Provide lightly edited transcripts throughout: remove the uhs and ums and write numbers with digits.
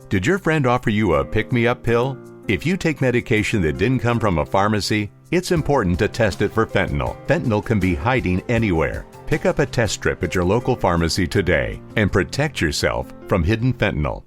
Did your friend offer you a pick-me-up pill? If you take medication that didn't come from a pharmacy, it's important to test it for fentanyl. Fentanyl can be hiding anywhere. Pick up a test strip at your local pharmacy today and protect yourself from hidden fentanyl.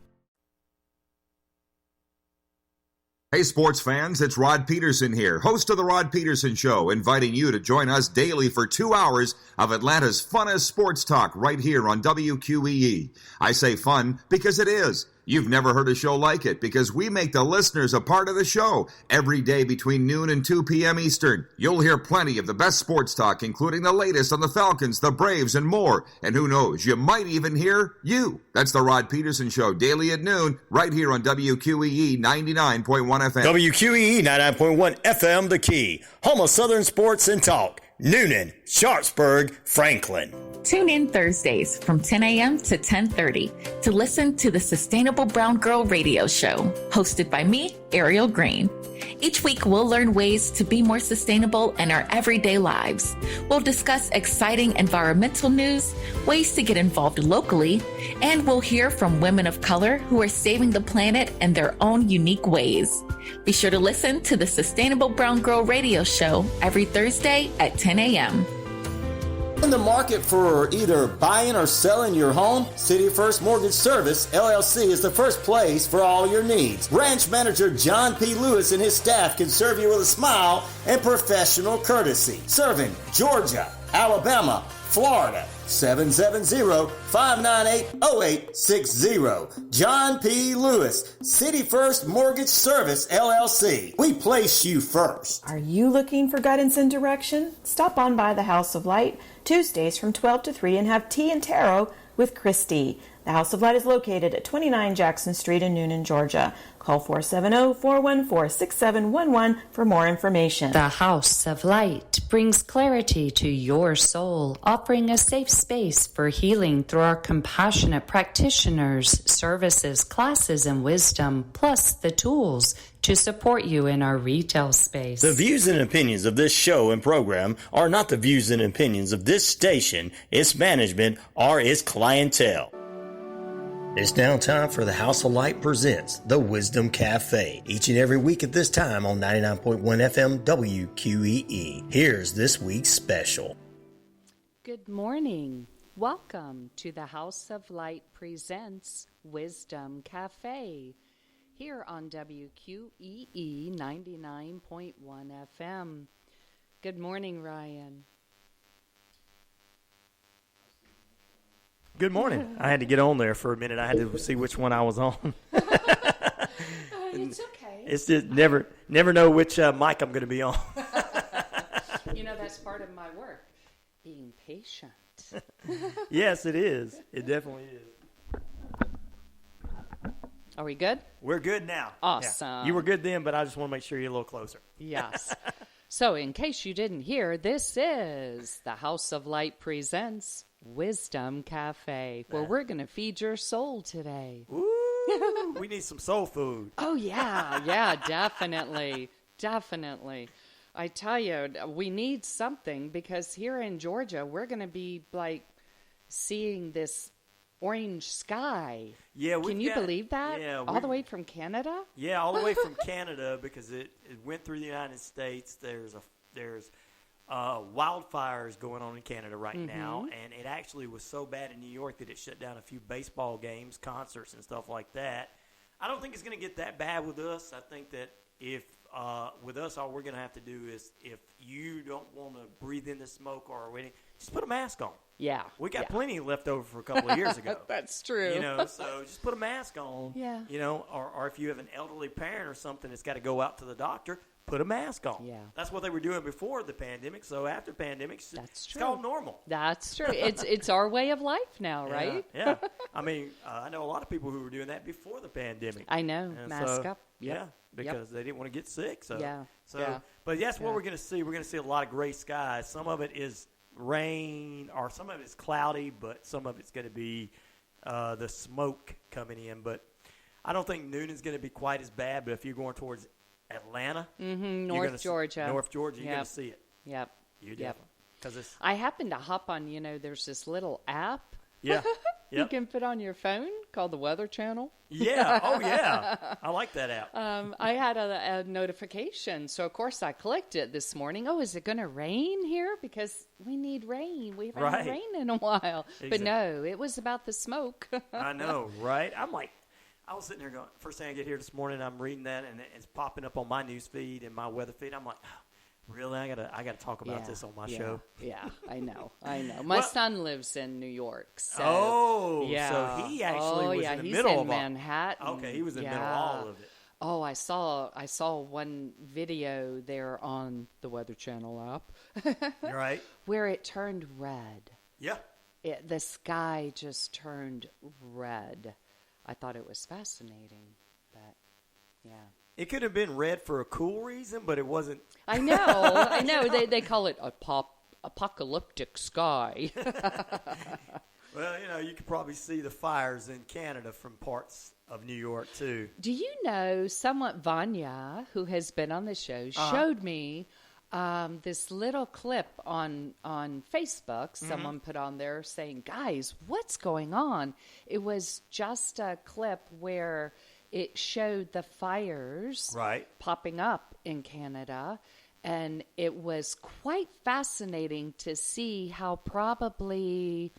Hey sports fans, it's Rod Peterson here, host of The Rod Peterson Show, inviting you to join us daily for 2 hours of Atlanta's funnest sports talk right here on WQEE. I say fun because it is. You've never heard a show like it because we make the listeners a part of the show every day between noon and 2 p.m. Eastern. You'll hear plenty of the best sports talk, including the latest on the Falcons, the Braves, and more. And who knows, you might even hear you. That's the Rod Peterson Show, daily at noon, right here on WQEE 99.1 FM. WQEE 99.1 FM, The Key. Home of Southern Sports and Talk. Newnan, Sharpsburg, Franklin. Tune in Thursdays from 10 a.m. to 10:30 to listen to the Sustainable Brown Girl Radio Show, hosted by me, Ariel Green. Each week, we'll learn ways to be more sustainable in our everyday lives. We'll discuss exciting environmental news, ways to get involved locally, and we'll hear from women of color who are saving the planet in their own unique ways. Be sure to listen to the Sustainable Brown Girl Radio Show every Thursday at 10 a.m. In the market for either buying or selling your home, City First Mortgage Service, LLC is the first place for all your needs. Branch Manager John P. Lewis and his staff can serve you with a smile and professional courtesy. Serving Georgia, Alabama, Florida, 770-598-0860. John P. Lewis, City First Mortgage Service, LLC. We place you first. Are you looking for guidance and direction? Stop on by the House of Light Tuesdays from 12 to 3 and have tea and tarot with Christy. The House of Light is located at 29 Jackson Street in Newnan, Georgia. Call 470-414-6711 for more information. The House of Light brings clarity to your soul, offering a safe space for healing through our compassionate practitioners, services, classes, and wisdom, plus the tools to support you in our retail space. The views and opinions of this show and program are not the views and opinions of this station, its management, or its clientele. It's now time for the House of Light presents The Wisdom Cafe, each and every week at this time on 99.1 FM WQEE. Here's this week's special. Good morning. Welcome to the House of Light presents Wisdom Cafe here on WQEE 99.1 FM. Good morning, Ryan. Good morning. I had to get on there for a minute. I had to see which one I was on. It's okay. It's just never know which mic I'm going to be on. You know, that's part of my work, being patient. Yes, it is. It definitely is. Are we good? We're good now. Awesome. Yeah. You were good then, but I just want to make sure you're a little closer. Yes. So in case you didn't hear, this is the House of Light presents Wisdom Cafe, where we're going to feed your soul today. Ooh, we need some soul food. Oh, yeah, definitely. I tell you, we need something because here in Georgia, we're going to be like seeing this orange sky. Yeah, can you believe that? Yeah, all the way from Canada? Yeah, all the way from Canada because it went through the United States. There's wildfires going on in Canada right now, and it actually was so bad in New York that it shut down a few baseball games, concerts, and stuff like that. I don't think it's going to get that bad with us. I think that if with us, all we're going to have to do is if you don't want to breathe in the smoke or anything, just put a mask on. Yeah. We got plenty left over for a couple of years ago. That's true. You know, so just put a mask on. Yeah. You know, or if you have an elderly parent or something that's got to go out to the doctor, put a mask on. Yeah. That's what they were doing before the pandemic. So after pandemic, it's called normal. That's true. It's our way of life now, right? Yeah. I mean, I know a lot of people who were doing that before the pandemic. I know. And mask up. Yep. Yeah, because they didn't want to get sick. So yeah. But that's what we're going to see. We're going to see a lot of gray skies. Some of it is rain, or some of it's cloudy, but some of it's going to be the smoke coming in. But I don't think Newnan's going to be quite as bad. But if you're going towards Atlanta, North Georgia, you're going to see it. Yep. You definitely. Because I happened to hop on. There's this little app. Yeah. Yep. You can put on your phone called the Weather Channel. Yeah. Oh, yeah. I like that app. I had a notification, so of course I clicked it this morning. Oh, is it going to rain here? Because we need rain. We haven't had rain in a while. Exactly. But no, it was about the smoke. I know, right? I was sitting there going, first thing I get here this morning, I'm reading that, and it's popping up on my news feed and my weather feed. I'm like, really? I gotta talk about this on my show. Yeah, I know. My son lives in New York, so so he actually was in the middle he's of in Manhattan. Okay, he was in the middle of all of it. Oh, I saw one video there on the Weather Channel app, Right? where it turned red. Yeah. The sky just turned red. I thought it was fascinating, but yeah. It could have been red for a cool reason, but it wasn't. I know. They call it apocalyptic sky. Well, you could probably see the fires in Canada from parts of New York, too. Do you know, Vanya, who has been on the show, showed me this little clip on Facebook someone put on there saying, guys, what's going on? It was just a clip where it showed the fires popping up in Canada, and it was quite fascinating to see how probably,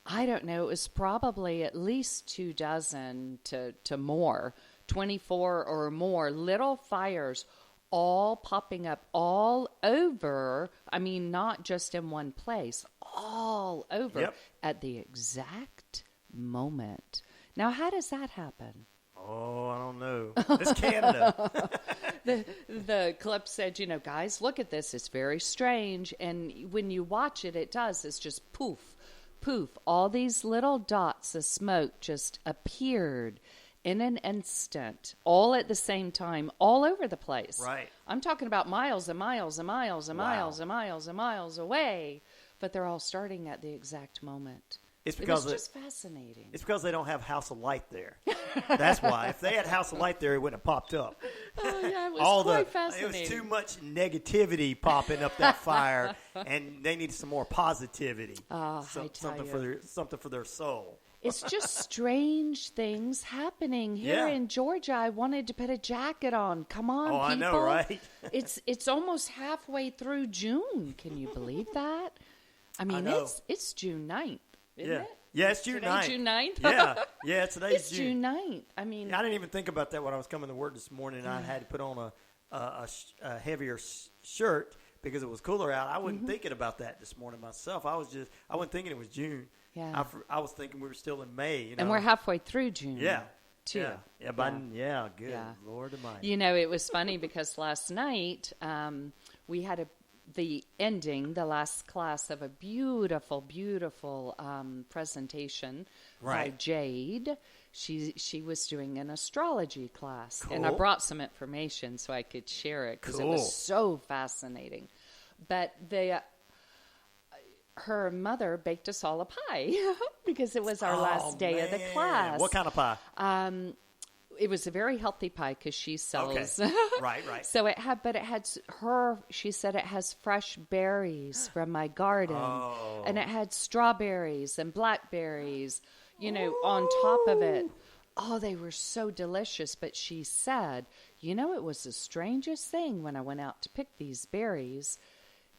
I don't know, it was probably at least 24 to more, 24 or more little fires all popping up all over. I mean, not just in one place, all over at the exact moment. Now, how does that happen? Oh, I don't know. It's Canada. The clip said, guys, look at this. It's very strange. And when you watch it, it does. It's just poof, poof. All these little dots of smoke just appeared in an instant, all at the same time, all over the place. Right. I'm talking about miles and miles and miles and miles and miles and miles away, but they're all starting at the exact moment. It's because it was just fascinating. It's because they don't have House of Light there. That's why. If they had House of Light there, it wouldn't have popped up. Oh, yeah, it was quite fascinating. It was too much negativity popping up that fire, and they needed some more positivity. Something for their soul. It's just strange things happening here in Georgia. I wanted to put a jacket on. Come on, people. I know, right? It's almost halfway through June. Can you believe that? I mean, it's June 9th, isn't it? Yeah, it's June 9th. June 9th? Yeah, today's June 9th. I mean, I didn't even think about that when I was coming to work this morning. I had to put on a heavier shirt because it was cooler out. I wasn't thinking about that this morning myself. I wasn't thinking it was June. Yeah. I was thinking we were still in May. And we're halfway through June. Yeah. Too. Good. Yeah. Lord almighty. It was funny because last night we had the last class of a beautiful, beautiful presentation by Jade. She was doing an astrology class. Cool. And I brought some information so I could share it because it was so fascinating. But her mother baked us all a pie because it was our last day of the class. What kind of pie? It was a very healthy pie because she sells. Okay. Right. So she said it has fresh berries from my garden. Oh. And it had strawberries and blackberries, on top of it. Oh, they were so delicious. But she said, it was the strangest thing when I went out to pick these berries.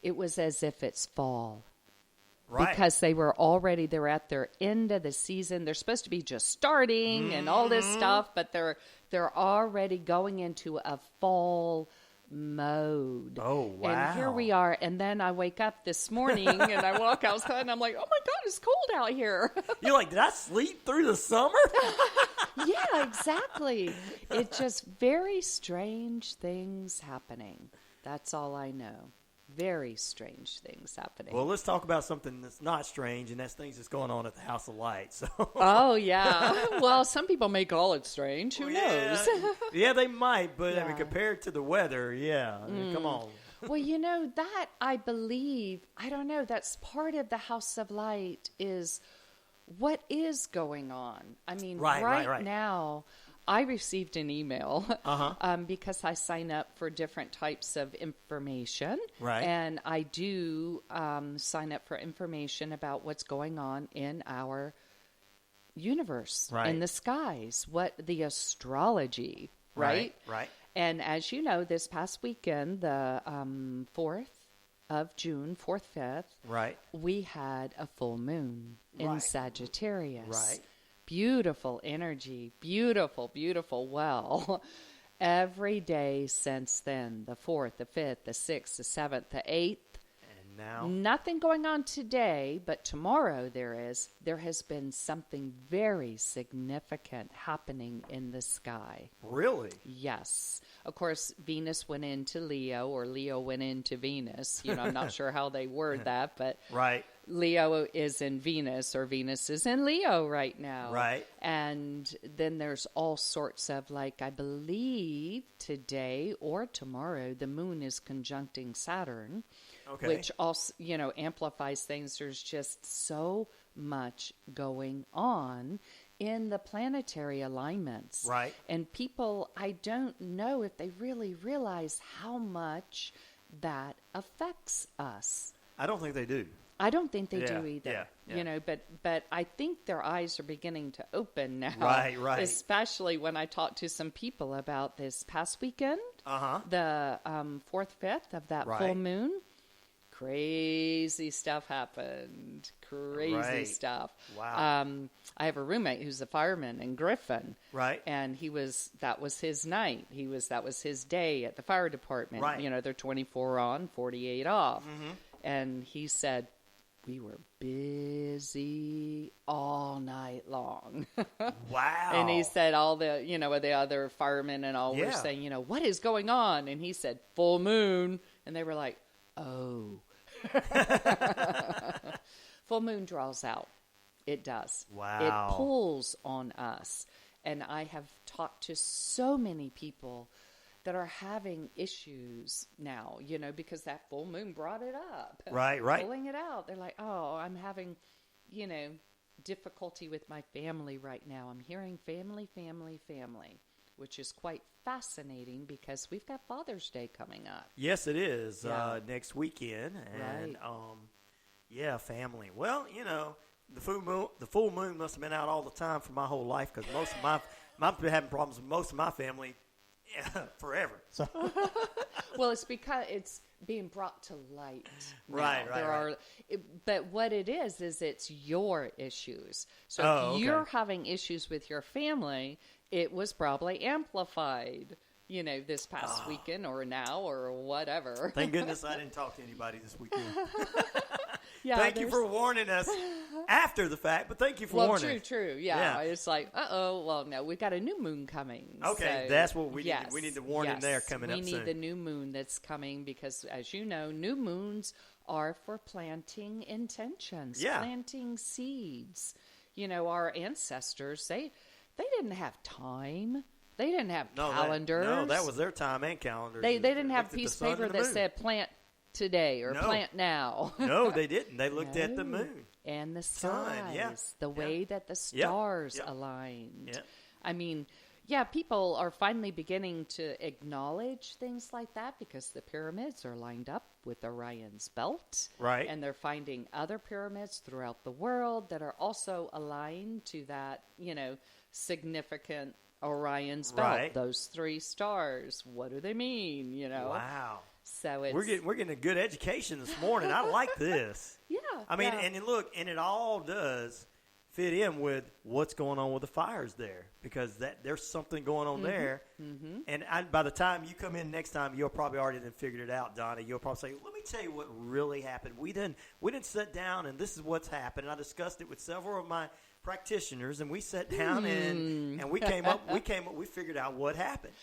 It was as if it's fall. Right. Because they're at their end of the season. They're supposed to be just starting and all this stuff, but they're already going into a fall mode. Oh, wow. And here we are. And then I wake up this morning and I walk outside and I'm like, oh my God, it's cold out here. You're like, did I sleep through the summer? Yeah, exactly. It's just very strange things happening. That's all I know. Very strange things happening. Well, let's talk about something that's not strange, and that's things that's going on at the House of Light. So. Oh, yeah. Well, some people may call it strange. Who knows? Yeah, they might, but I mean, compared to the weather, come on. Well, that I believe, I don't know, that's part of the House of Light is what is going on. I mean, right now, I received an email because I sign up for different types of information. Right. And I do sign up for information about what's going on in our universe Right. in the skies, what the astrology, right? Right. And as you know, this past weekend, the 4th of June, 4th, 5th, Right. we had a full moon in Right. Sagittarius. Right. Beautiful energy, beautiful, beautiful. Well, every day since then, the 4th, the 5th, the 6th, the 7th, the 8th, And now, nothing going on today, but tomorrow there has been something very significant happening in the sky. really? Yes. Of course, Venus went into Leo, or Leo went into Venus. I'm not sure how they word that, but Right. Leo is in Venus, or Venus is in Leo right now. Right. And then there's all sorts of, like, I believe today or tomorrow, the moon is conjuncting Saturn. Okay. Which also, amplifies things. There's just so much going on in the planetary alignments. Right. And people, I don't know if they really realize how much that affects us. I don't think they do. I don't think they Yeah, do either. yeah. But I think their eyes are beginning to open now. Right. Especially when I talked to some people about this past weekend, the 4th, 5th of that full Right. moon. Crazy stuff happened. Crazy Right. stuff. Wow. I have a roommate who's a fireman in Griffin. Right. And that was his night. That was his day at the fire department. Right. They're 24 on, 48 off. Mm-hmm. And he said, we were busy all night long. Wow. And he said all the, the other firemen and all were Yeah. saying, what is going on? And he said, full moon. And they were like, oh. Full moon draws out. It does. Wow. It pulls on us. And I have talked to so many people that are having issues now, because that full moon brought it up. Right. Pulling it out. They're like, oh, I'm having, difficulty with my family right now. I'm hearing family, which is quite fascinating because we've got Father's Day coming up. Yes, it is Yeah. next weekend, and Right. family. Well, the full moon must have been out all the time for my whole life because most of I've been having problems with most of my family forever. So Well, it's because it's being brought to light. now. Right. But what it is it's your issues. So Oh, if you're okay. having issues with your family, it was probably amplified, this past weekend or now or whatever. thank goodness I didn't talk to anybody this weekend. Yeah, Thank you for warning us after the fact, but thank you for warning. True. Yeah. It's like, well, no, we've got a new moon coming. Okay, so, that's what we yes, need. We need the warning there coming up soon. We need the new moon that's coming because, as you know, new moons are for planting intentions, planting seeds. Our ancestors, they didn't have time. They didn't have calendars. That was their time and calendars. They didn't have a looked at piece of the sun paper and the that moon. said plant today or No. plant now. No, they didn't. They looked at the moon. And the Sun, skies, the way that the stars aligned. Yep. I mean, people are finally beginning to acknowledge things like that because the pyramids are lined up with Orion's belt. Right. And they're finding other pyramids throughout the world that are also aligned to that, significant Orion's belt. Right. Those 3 stars. What do they mean, Wow. So it's... We're getting a good education this morning. I like this. Yeah. I mean, and look, and it all does fit in with what's going on with the fires there because there's something going on there. Mm-hmm. And by the time you come in next time, you'll probably already then figured it out, Donna. You'll probably say, "Let me tell you what really happened. We didn't sit down and this is what's happened." And I discussed it with several of my practitioners, and we sat down and we figured out what happened.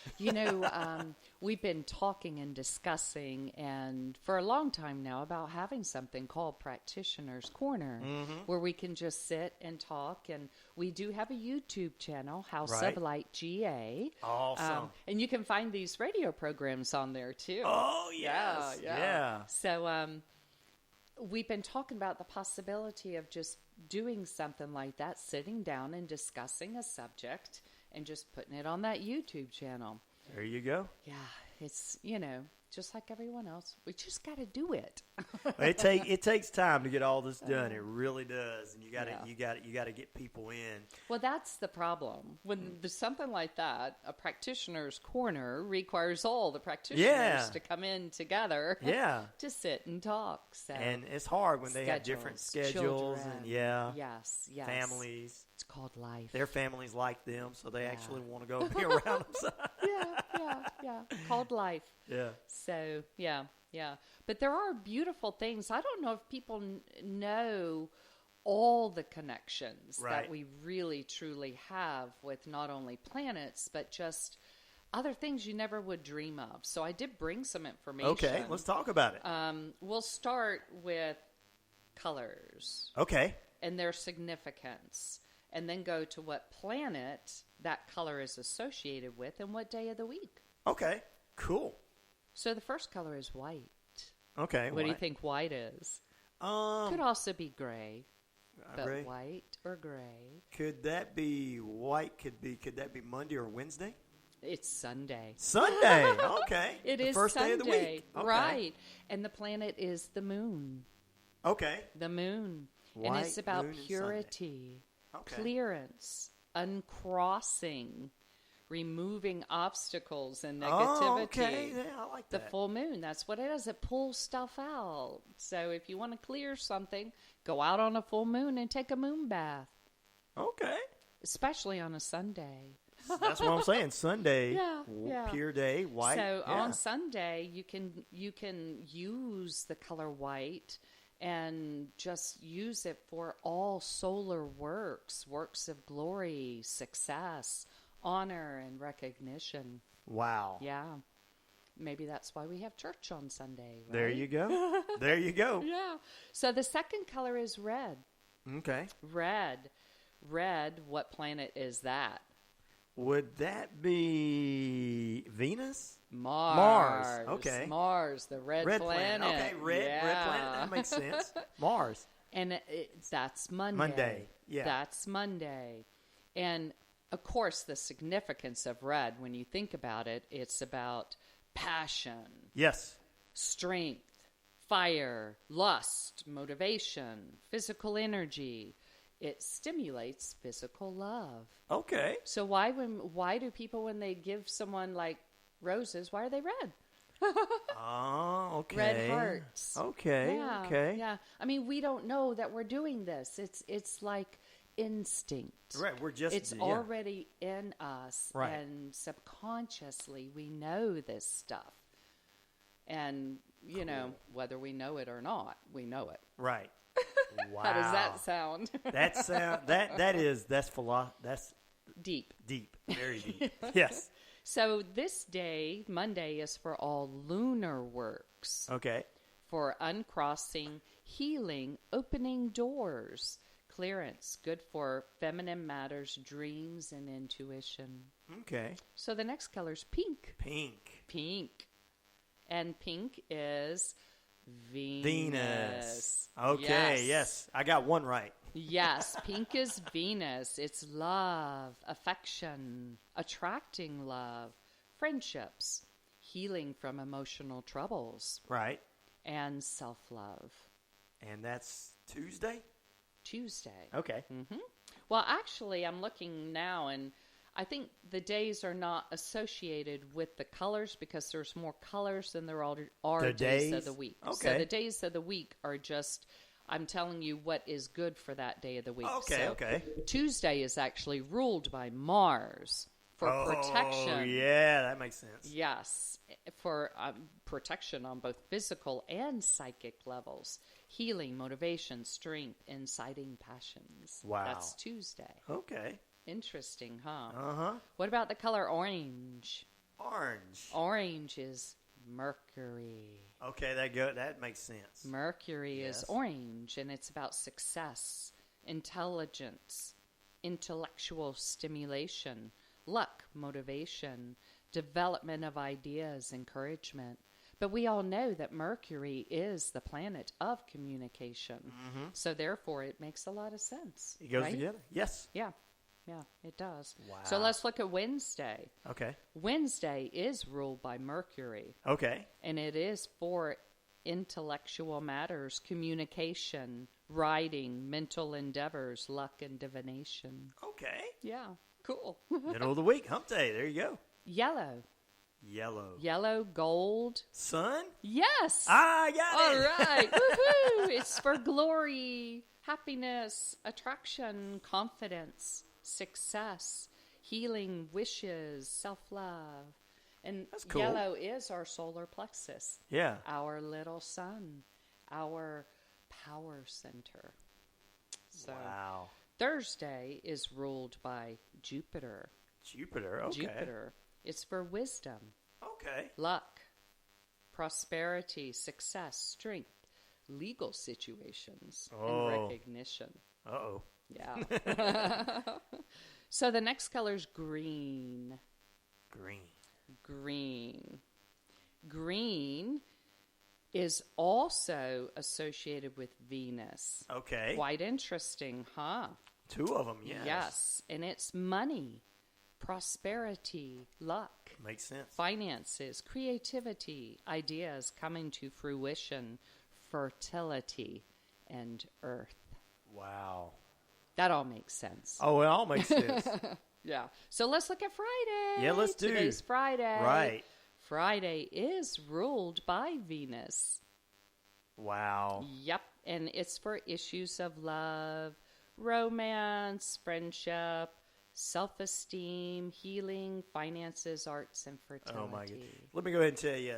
We've been talking and discussing and for a long time now about having something called Practitioner's Corner where we can just sit and talk. And we do have a YouTube channel, House of Light GA. Awesome. And you can find these radio programs on there too. Oh, yes. Yeah. So we've been talking about the possibility of just doing something like that, sitting down and discussing a subject and just putting it on that YouTube channel. There you go. Yeah. it's, just like everyone else. We just got to do it. It takes time to get all this done. It really does, and you got to get people in. Well, that's the problem. When there's something like that, a practitioner's corner requires all the practitioners to come in together. To sit and talk. So and it's hard when they have different schedules and yes, families. It's called life. Their families like them, so they actually want to go be around them. Yeah. Called life. Yeah. So, yeah. But there are beautiful things. I don't know if people know all the connections that we really, truly have with not only planets, but just other things you never would dream of. So I did bring some information. Okay, let's talk about it. We'll start with colors. Okay. And their significance. And then go to what planet that color is associated with and what day of the week. Okay, cool. So the first color is white. Okay, what do you think white is? Could also be gray, but gray. White or gray. Could that be white? Could that be Monday or Wednesday? It's Sunday. Sunday. Okay. It the is first Sunday, day of the week. Okay. right? And the planet is the moon. Okay. The moon, White, and it's about moon, and purity, okay. clearance, uncrossing, removing obstacles and negativity. Oh, okay. Yeah, I like that. The full moon, that's what it is. It pulls stuff out. So if you want to clear something, go out on a full moon and take a moon bath. Okay. Especially on a Sunday. That's what I'm saying. Sunday, yeah. pure day, white. So on Sunday, you can use the color white and just use it for all solar works of glory, success, honor, and recognition. Wow. Yeah. Maybe that's why we have church on Sunday, right? There you go. There you go. Yeah. So the second color is red. Okay. Red. What planet is that? Would that be Venus? Mars. Okay. Mars, the red planet. Okay, red planet. That makes sense. Mars. And that's Monday. Monday. Yeah. That's Monday. And, of course, the significance of red, when you think about it, it's about passion. Yes. Strength, fire, lust, motivation, physical energy. It stimulates physical love. Okay. So why do people, when they give someone like roses, why are they red? Oh, okay. Red hearts. Okay. Yeah, okay. Yeah. I mean, we don't know that we're doing this. It's like instinct. Right. It's already in us. Right. And subconsciously we know this stuff. And, whether we know it or not, we know it. Right. Wow. How does that sound? That's deep. Deep. Very deep. Yes. So this day, Monday, is for all lunar works. Okay. For uncrossing, healing, opening doors, clearance, good for feminine matters, dreams, and intuition. Okay. So the next color is pink. Pink. And pink is Venus. Okay, yes. I got one right. Yes, pink is Venus. It's love, affection, attracting love, friendships, healing from emotional troubles. Right. And self-love. And that's Tuesday? Tuesday. Okay. Mm-hmm. Well, actually, I'm looking now, and I think the days are not associated with the colors because there's more colors than there are days of the week. Okay. So the days of the week are just, I'm telling you what is good for that day of the week. Okay, so okay. Tuesday is actually ruled by Mars for protection. Oh, yeah, that makes sense. Yes, for protection on both physical and psychic levels. Healing, motivation, strength, inciting passions. Wow. That's Tuesday. Okay. Interesting, huh? Uh-huh. What about the color orange? Orange. Orange is Mercury. Okay, that makes sense. Mercury is orange, and it's about success, intelligence, intellectual stimulation, luck, motivation, development of ideas, encouragement. But we all know that Mercury is the planet of communication. Mm-hmm. So therefore, it makes a lot of sense. It goes right? together. Yes. Yeah. Yeah, it does. Wow. So let's look at Wednesday. Okay. Wednesday is ruled by Mercury. Okay. And it is for intellectual matters, communication, writing, mental endeavors, luck, and divination. Okay. Yeah, cool. Middle of the week, hump day. There you go. Yellow. Yellow, gold. sun. Yes. I got All it. right. Woohoo. It's for glory, happiness, attraction, confidence, success, healing, wishes, self-love. And That's cool. yellow is our solar plexus. Yeah. Our little sun, our power center. So Wow. Thursday is ruled by Jupiter. Jupiter. Okay. Jupiter. It's for wisdom, Okay. luck, prosperity, success, strength, legal situations, and recognition. Uh-oh. Yeah. So the next color is green. Green is also associated with Venus. Okay. Quite interesting, huh? 2 of them, yes. Yes, and it's money, prosperity, luck, Makes sense. finances, creativity, ideas coming to fruition, fertility, and earth. Wow. That all makes sense. Oh, it all makes sense. Yeah. So let's look at Friday. Yeah, let's do. Today's Friday. Right. Friday is ruled by Venus. Wow. Yep. And it's for issues of love, romance, friendship, self-esteem, healing, finances, arts, and fertility. Oh, my goodness. Let me go ahead and tell you,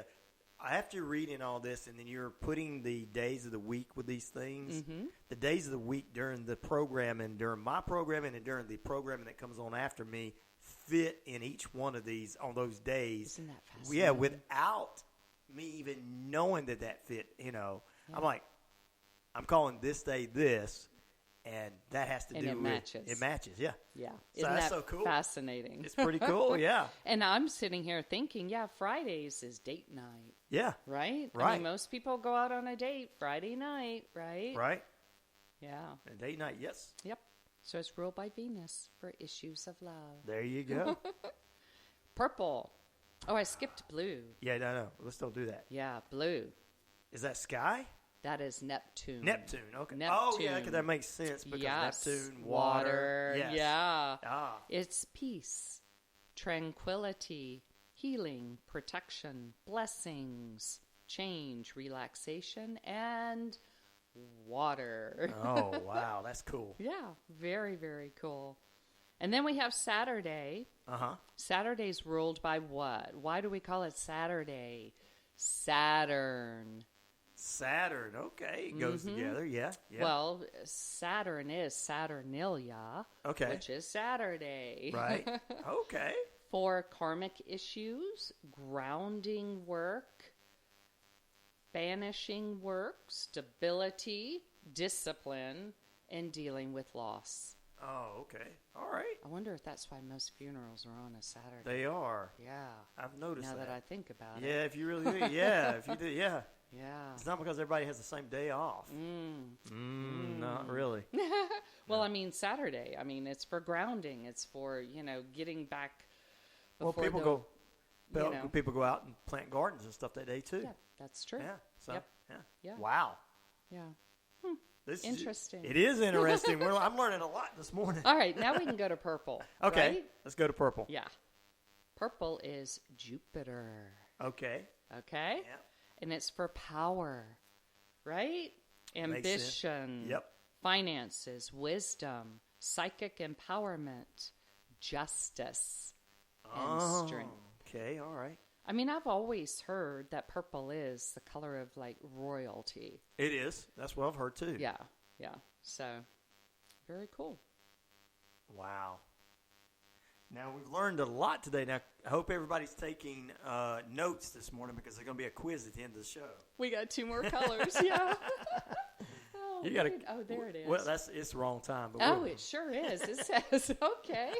after reading all this, and then you're putting the days of the week with these things, the days of the week during the programming, during my programming, and during the programming that comes on after me, fit in each one of these on those days. Isn't that fascinating? Yeah, without me even knowing that fit, I'm like, I'm calling this day this, and that has to And do it with matches. It matches, yeah. Yeah. So Isn't that's that so cool. fascinating? It's pretty cool, yeah. And I'm sitting here thinking, yeah, Fridays is date night, Yeah. right? I Right. mean, most people go out on a date Friday night, right? Right? Yeah. And date night, yes. Yep. So it's ruled by Venus for issues of love. There you go. Purple. Oh, I skipped blue. Yeah, no. Let's don't do that. Yeah, blue. Is that sky? That is Neptune. Neptune, okay. Neptune. Oh, yeah, because that makes sense because Yes. Neptune, water. Yes. Yeah. Ah. It's peace, tranquility, healing, protection, blessings, change, relaxation, and water. Oh, wow, that's cool. Yeah, very, very cool. And then we have Saturday. Uh-huh. Saturday's ruled by what? Why do we call it Saturday? Saturn. Saturn, okay. It goes together, yeah. Well, Saturn is Saturnalia, Okay. which is Saturday. Right. Okay. For karmic issues, grounding work, banishing work, stability, discipline, and dealing with loss. Oh, okay. All right. I wonder if that's why most funerals are on a Saturday. They are. Yeah. I've noticed Now that. that I think about it. Yeah, if you really do. Yeah, if you do, yeah. Yeah. It's not because everybody has the same day off. Not really. Well, I mean, Saturday. I mean, it's for grounding. It's for, getting back Well, before people go out and plant gardens and stuff that day too. Yeah, that's true. Yeah. So, Yep. yeah. Yeah. Wow. Yeah. This Interesting. It is interesting. I'm learning a lot this morning. All right, now we can go to purple. Okay. right? Let's go to purple. Yeah. Purple is Jupiter. Okay. Okay? Yeah. And it's for power, right? Makes sense. Ambition. Yep. Finances, wisdom, psychic empowerment, justice, and strength. Okay. All right. I mean, I've always heard that purple is the color of, like, royalty. It is. That's what I've heard too. Yeah, yeah. So, very cool. Wow. Now, we've learned a lot today. Now, I hope everybody's taking notes this morning because there's going to be a quiz at the end of the show. We got 2 more colors, yeah. Oh, You gotta, weird. Oh, there it is. Well, it's the wrong time. But Oh, it sure is. It says, okay.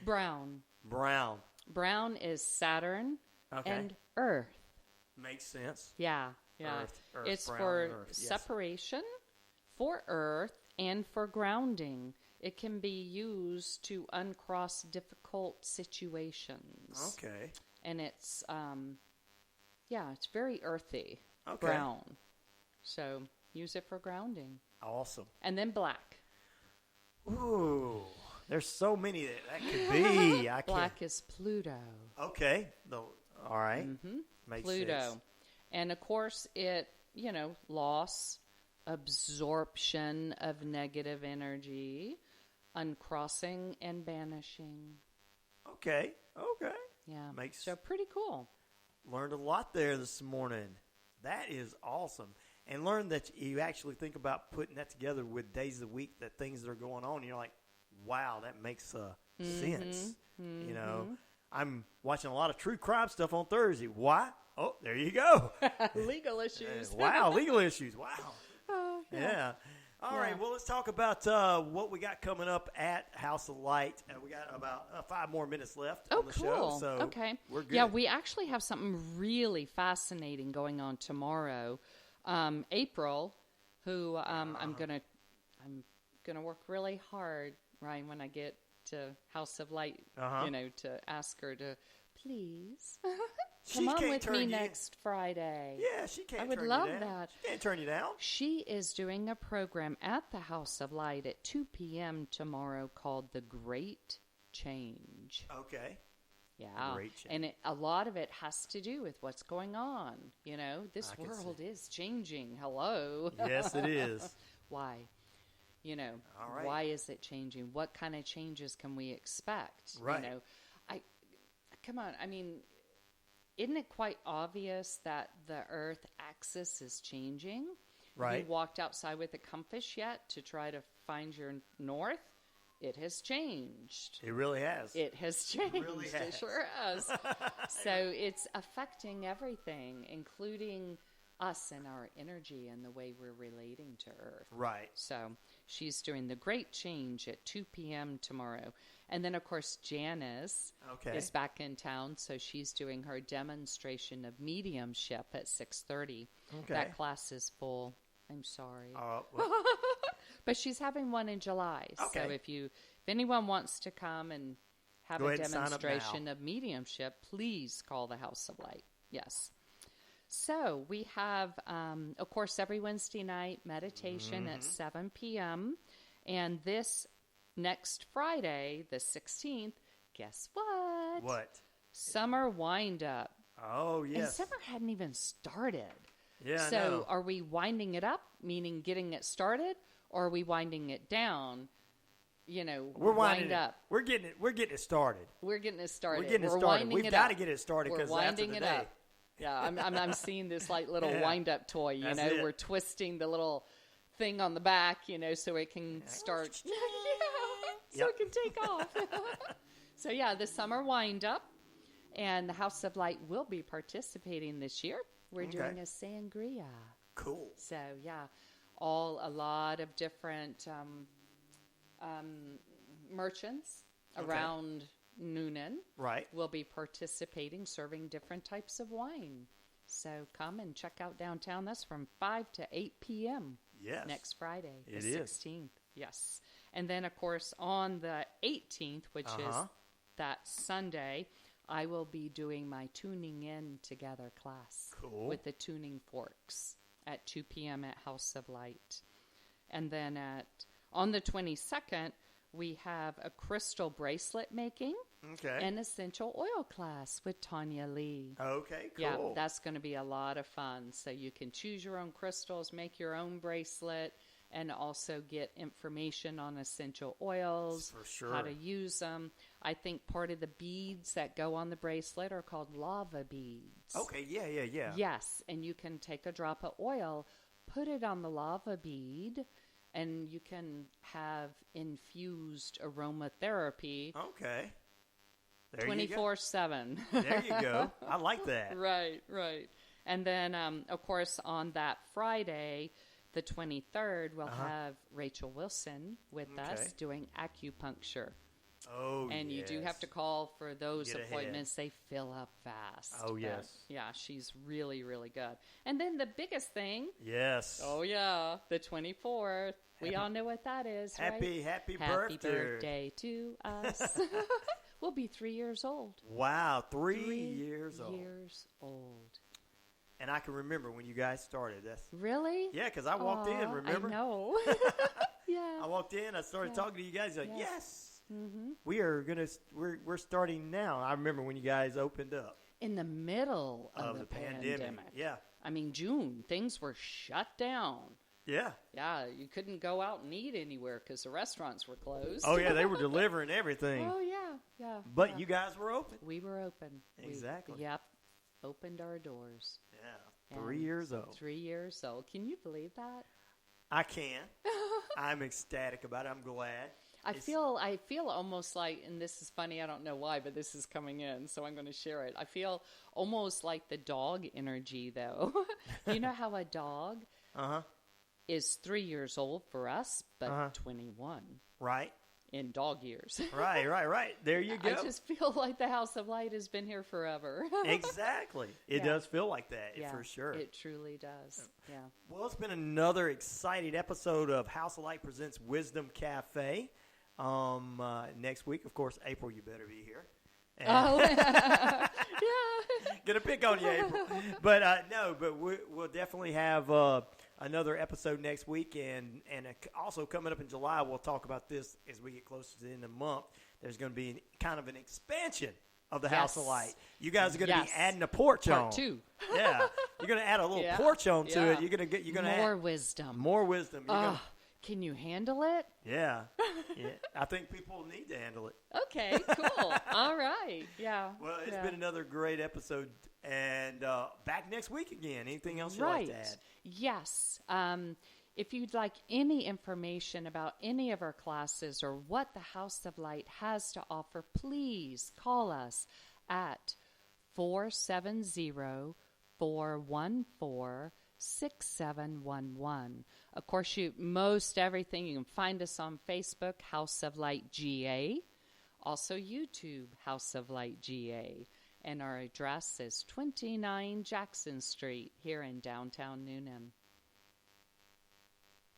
Brown. Brown. Brown is Saturn Okay. and Earth. Makes sense. Yeah, yeah. Earth, It's brown for and earth, yes. separation, for Earth, and for grounding. it can be used to uncross difficult situations. Okay. And it's, it's very earthy, Okay. brown. So use it for grounding. Awesome. And then black. Ooh, there's so many that could be. Black is Pluto. Okay. All right. Mm-hmm. Makes Pluto. sense. And of course, it, loss, absorption of negative energy, uncrossing and banishing. Okay. Yeah. Makes So pretty cool. Learned a lot there this morning. That is awesome. And learn that you actually think about putting that together with days of the week, that things that are going on. And you're like, wow, that makes sense. Mm-hmm. I'm watching a lot of true crime stuff on Thursday. Why? Oh, there you go. Legal issues. Wow, legal issues. Wow. Yeah. All right, well, let's talk about what we got coming up at House of Light. We got about 5 more minutes left on the show. So okay. We're good. Yeah, we actually have something really fascinating going on tomorrow. April, who I'm gonna work really hard, Ryan, when I get to House of Light, to ask her to please come on with me next Friday. Yeah, she can't. I would turn love you down. that. She can't turn you down. She is doing a program at the House of Light at 2 p.m. tomorrow called The Great Change. Okay. Yeah, Great change. and a lot of it has to do with what's going on. This I can world see. is changing. Hello. Yes, it is. Why? All right. Why is it changing? What kind of changes can we expect? Right. Come on. I mean, isn't it quite obvious that the Earth axis is changing? Right. You walked outside with a compass yet to try to find your north? It has changed. It really has. It has changed. It really has. It sure has. So it's affecting everything, including us and our energy and the way we're relating to Earth. Right. So she's doing The Great Change at 2 p.m. tomorrow. And then, of course, Janice is back in town, so she's doing her demonstration of mediumship at 6:30. Okay. That class is full. I'm sorry. Well, But she's having one in July. Okay. So if anyone wants to come and have Go a ahead and sign up demonstration now. of mediumship, please call the House of Light. Yes. So we have, of course, every Wednesday night meditation at 7 p.m. And this next Friday, the 16th, guess what? what? Summer wind-up. Oh, yes. And summer hadn't even started. Yeah, I So know. are we winding it up, meaning getting it started, or are we winding it down? We're winding up. We're getting it started. We're getting it started. We're getting it started. winding We've it got up. to get it started We're because after winding the it day. up. Yeah, I'm seeing this like little Yeah. wind-up toy. That's it. We're twisting the little thing on the back, so it can start. So Yep. it can take off. So yeah, the summer wind-up, and the House of Light will be participating this year. We're doing a sangria. Cool. So yeah, a lot of different merchants around Newnan Right. will be participating, serving different types of wine. So come and check out downtown. That's from 5 to 8 p.m. Yes. next Friday, the It is. 16th. Yes. And then, of course, on the 18th, which is that Sunday, I will be doing my Tuning In Together class with the tuning forks at 2 p.m. at House of Light. And then on the 22nd, we have a crystal bracelet making and essential oil class with Tanya Lee. Okay, cool. Yeah, that's going to be a lot of fun. So you can choose your own crystals, make your own bracelet, and also get information on essential oils, For sure. how to use them. I think part of the beads that go on the bracelet are called lava beads. Okay, yeah. Yes, and you can take a drop of oil, put it on the lava bead, and you can have infused aromatherapy Okay. There 24/7. There you go. I like that. Right. And then, of course, on that Friday, the 23rd, we'll have Rachel Wilson with us doing acupuncture. Oh, and you do have to call for those appointments. They fill up fast. Oh, yes. Yeah, she's really, really good. And then the biggest thing. Yes. Oh, yeah, the 24th. We all know what that is, right? Happy birthday. Happy birthday to us. We'll be 3 years old. Wow, 3 years old. 3 years old. And I can remember when you guys started. Really? Yeah, because I walked in, remember? I know. Yeah. I walked in, I started talking to you guys, like, yes. Mm-hmm. We're starting now. I remember when you guys opened up. In the middle of the pandemic. Yeah. I mean, June, things were shut down. Yeah. Yeah, you couldn't go out and eat anywhere because the restaurants were closed. Oh, yeah, they were delivering everything. Oh, yeah. But you guys were open. We were open. Exactly. Yep. Opened our doors. Yeah. 3 years old. 3 years old. Can you believe that? I can. I'm ecstatic about it. I'm glad. I feel almost like, and this is funny, I don't know why, but this is coming in, so I'm going to share it. I feel almost like the dog energy, though. You know how a dog is 3 years old for us, but 21. Right. In dog years. Right. There you go. I just feel like the House of Light has been here forever. Exactly. It does feel like that, for sure. It truly does. Yeah. Well, it's been another exciting episode of House of Light Presents Wisdom Cafe. Next week, of course, April, you better be here. Yeah. Gonna pick on you, April. But we'll definitely have another episode next week, and also coming up in July, we'll talk about this as we get closer to the end of the month. There's going to be kind of an expansion of the House of Light. You guys are going to be adding a porch on. Part 2. Yeah, you're going to add a little porch on to it. You're going to more wisdom. More wisdom. Can you handle it? Yeah. I think people need to handle it. Okay, cool. All right. Yeah. Well, it's been another great episode, and back next week again. Anything else you'd like to add? Yes. If you'd like any information about any of our classes or what the House of Light has to offer, please call us at 470-414-6711. Of course, most everything, you can find us on Facebook, House of Light GA, also YouTube, House of Light GA, and our address is 29 Jackson Street here in downtown Newnan.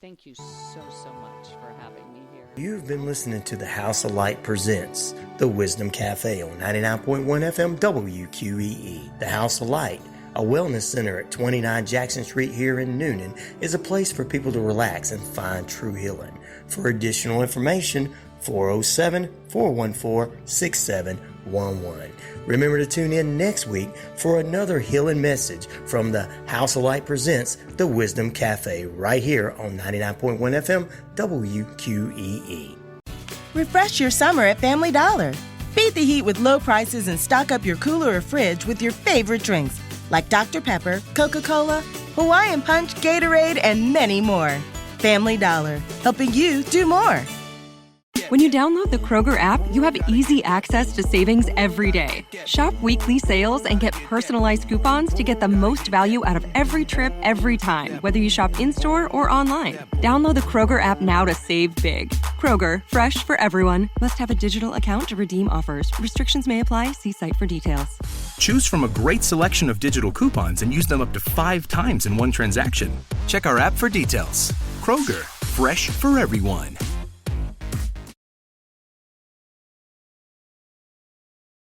Thank you so much for having me here. You've been listening to the House of Light Presents the Wisdom Cafe on 99.1 FM WQEE. The House of Light, a wellness center at 29 Jackson Street here in Newnan, is a place for people to relax and find true healing. For additional information, 407-414-6711. Remember to tune in next week for another healing message from the House of Light Presents the Wisdom Cafe right here on 99.1 FM WQEE. Refresh your summer at Family Dollar. Beat the heat with low prices and stock up your cooler or fridge with your favorite drinks like Dr. Pepper, Coca-Cola, Hawaiian Punch, Gatorade, and many more. Family Dollar, helping you do more. When you download the Kroger app, you have easy access to savings every day. Shop weekly sales and get personalized coupons to get the most value out of every trip, every time, whether you shop in-store or online. Download the Kroger app now to save big. Kroger, fresh for everyone. Must have a digital account to redeem offers. Restrictions may apply. See site for details. Choose from a great selection of digital coupons and use them up to 5 times in one transaction. Check our app for details. Kroger, fresh for everyone.